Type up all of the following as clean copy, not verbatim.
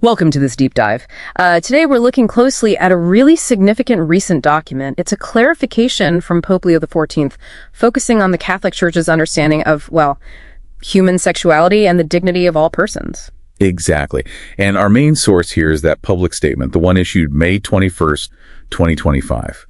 Welcome to this deep dive. Today we're looking closely at a really significant recent document. It's a clarification from Pope Leo XIV, focusing on the Catholic Church's understanding of, human sexuality and the dignity of all persons. Exactly. And our main source here is that public statement, the one issued May 21st, 2025.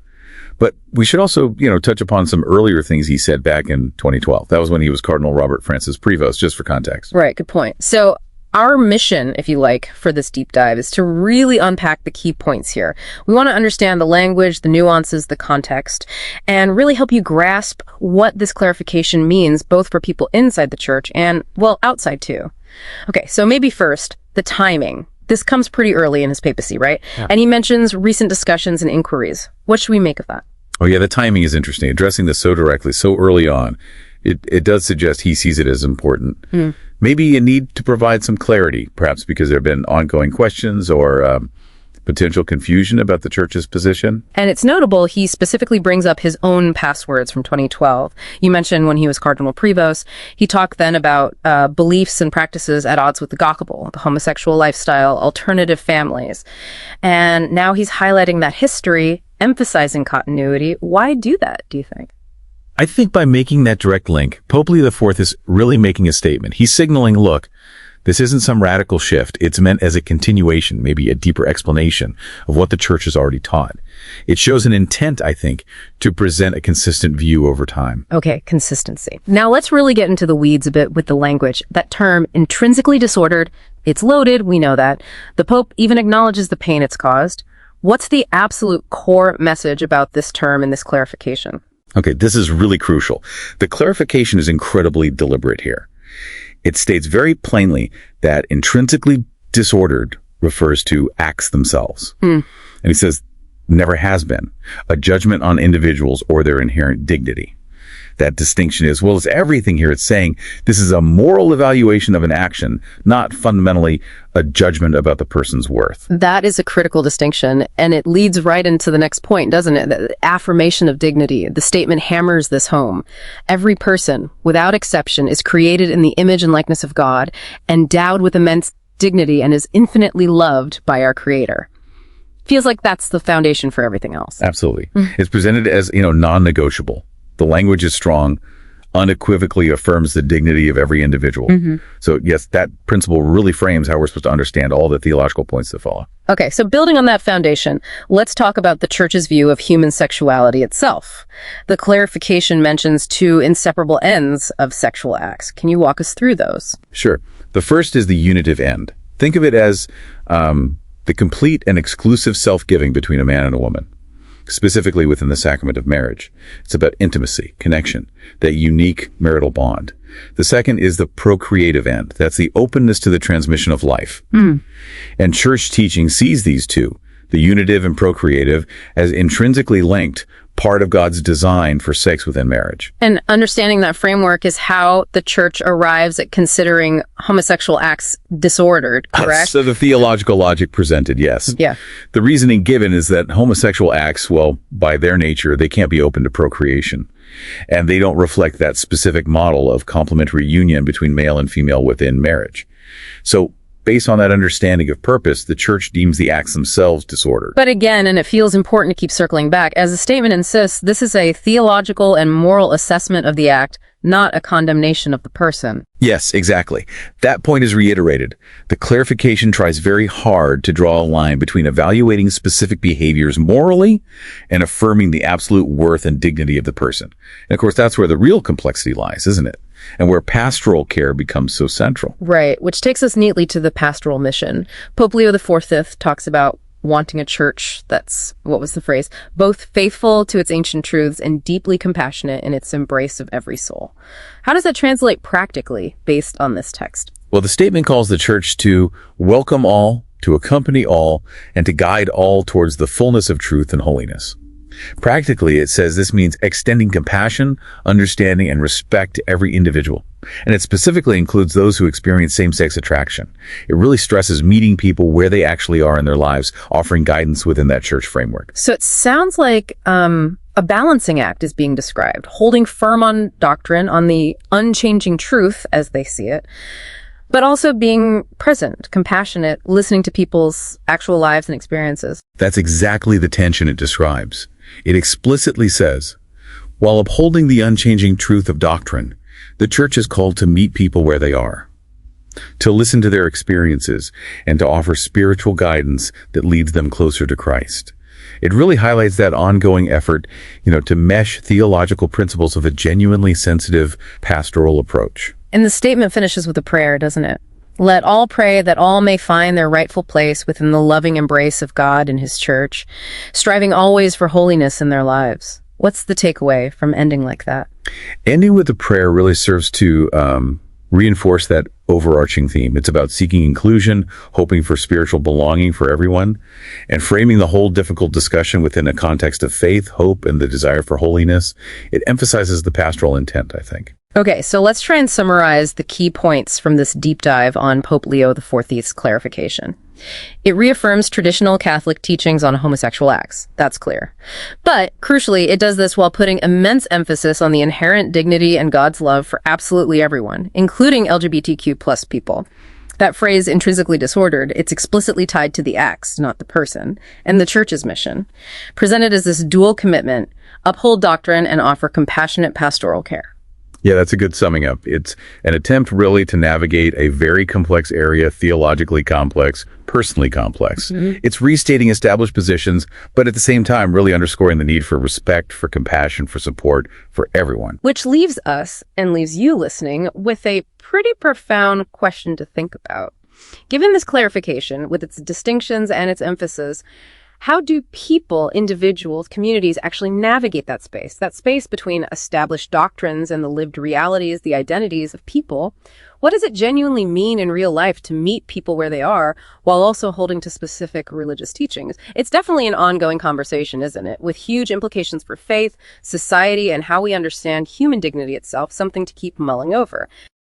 But we should also, touch upon some earlier things he said back in 2012. That was when he was Cardinal Robert Francis Prevost, just for context. Right, good point. So our mission, if you like, for this deep dive is to really unpack the key points here. We want to understand the language, the nuances, the context, and really help you grasp what this clarification means, both for people inside the church and, outside too. Okay, so maybe first, the timing. This comes pretty early in his papacy, right? Yeah. And he mentions recent discussions and inquiries. What should we make of that? Oh yeah, the timing is interesting. Addressing this so directly, so early on, it does suggest he sees it as important. Maybe you need to provide some clarity, perhaps because there have been ongoing questions or potential confusion about the church's position. And it's notable, he specifically brings up his own past words from 2012. You mentioned when he was Cardinal Prevost, he talked then about beliefs and practices at odds with the gospel, the homosexual lifestyle, alternative families. And now he's highlighting that history, emphasizing continuity. Why do that, do you think? I think by making that direct link, Pope Leo IV is really making a statement. He's signaling, look, this isn't some radical shift. It's meant as a continuation, maybe a deeper explanation of what the church has already taught. It shows an intent, I think, to present a consistent view over time. Okay, consistency. Now let's really get into the weeds a bit with the language. That term, intrinsically disordered, it's loaded, we know that. The Pope even acknowledges the pain it's caused. What's the absolute core message about this term and this clarification? Okay, this is really crucial. The clarification is incredibly deliberate here. It states very plainly that intrinsically disordered refers to acts themselves. And he says, never has been a judgment on individuals or their inherent dignity. That distinction is, it's everything here. It's saying this is a moral evaluation of an action, not fundamentally a judgment about the person's worth. That is a critical distinction, and it leads right into the next point, doesn't it? The affirmation of dignity. The statement hammers this home. Every person, without exception, is created in the image and likeness of God, endowed with immense dignity, and is infinitely loved by our Creator. Feels like that's the foundation for everything else. Absolutely. It's presented as, non-negotiable. The language is strong, unequivocally affirms the dignity of every individual. So yes, that principle really frames how we're supposed to understand all the theological points that follow. Okay, so building on that foundation, let's talk about the Church's view of human sexuality itself. The clarification mentions two inseparable ends of sexual acts. Can you walk us through those? Sure. The first is the unitive end. Think of it as the complete and exclusive self-giving between a man and a woman, specifically within the sacrament of marriage. It's about intimacy, connection, that unique marital bond. The second is the procreative end. That's the openness to the transmission of life. And church teaching sees these two, the unitive and procreative, as intrinsically linked, part of God's design for sex within marriage. And understanding that framework is how the church arrives at considering homosexual acts disordered, correct? So the theological logic presented, yes. Yeah. The reasoning given is that homosexual acts, by their nature, they can't be open to procreation. And they don't reflect that specific model of complementary union between male and female within marriage. So based on that understanding of purpose, the church deems the acts themselves disordered. But again, and it feels important to keep circling back, as the statement insists, this is a theological and moral assessment of the act, not a condemnation of the person. Yes, exactly. That point is reiterated. The clarification tries very hard to draw a line between evaluating specific behaviors morally and affirming the absolute worth and dignity of the person. And of course, that's where the real complexity lies, isn't it? And where pastoral care becomes so central. Right, which takes us neatly to the pastoral mission. Pope Leo XIV talks about wanting a church that's, what was the phrase, both faithful to its ancient truths and deeply compassionate in its embrace of every soul. How does that translate practically based on this text? Well, the statement calls the church to welcome all, to accompany all, and to guide all towards the fullness of truth and holiness. Practically, it says this means extending compassion, understanding, and respect to every individual. And it specifically includes those who experience same-sex attraction. It really stresses meeting people where they actually are in their lives, offering guidance within that church framework. So it sounds like a balancing act is being described, holding firm on doctrine, on the unchanging truth as they see it, But also being present, compassionate, listening to people's actual lives and experiences. That's exactly the tension it describes. It explicitly says, while upholding the unchanging truth of doctrine, the Church is called to meet people where they are, to listen to their experiences, and to offer spiritual guidance that leads them closer to Christ. It really highlights that ongoing effort, to mesh theological principles of a genuinely sensitive pastoral approach. And the statement finishes with a prayer, doesn't it? Let all pray that all may find their rightful place within the loving embrace of God and His Church, striving always for holiness in their lives. What's the takeaway from ending like that? Ending with a prayer really serves to reinforce that overarching theme. It's about seeking inclusion, hoping for spiritual belonging for everyone, and framing the whole difficult discussion within a context of faith, hope, and the desire for holiness. It emphasizes the pastoral intent, I think. Okay, so let's try and summarize the key points from this deep dive on Pope Leo XIV's clarification. It reaffirms traditional Catholic teachings on homosexual acts. That's clear. But, crucially, it does this while putting immense emphasis on the inherent dignity and God's love for absolutely everyone, including LGBTQ plus people. That phrase, intrinsically disordered, it's explicitly tied to the acts, not the person, and the Church's mission, presented as this dual commitment, uphold doctrine and offer compassionate pastoral care. Yeah, that's a good summing up. It's an attempt really to navigate a very complex area, theologically complex, personally complex. Mm-hmm. It's restating established positions, but at the same time really underscoring the need for respect, for compassion, for support for everyone. Which leaves us, and leaves you listening, with a pretty profound question to think about. Given this clarification, with its distinctions and its emphasis, how do people, individuals, communities actually navigate that space between established doctrines and the lived realities, the identities of people? What does it genuinely mean in real life to meet people where they are while also holding to specific religious teachings? It's definitely an ongoing conversation, isn't it? With huge implications for faith, society, and how we understand human dignity itself, something to keep mulling over.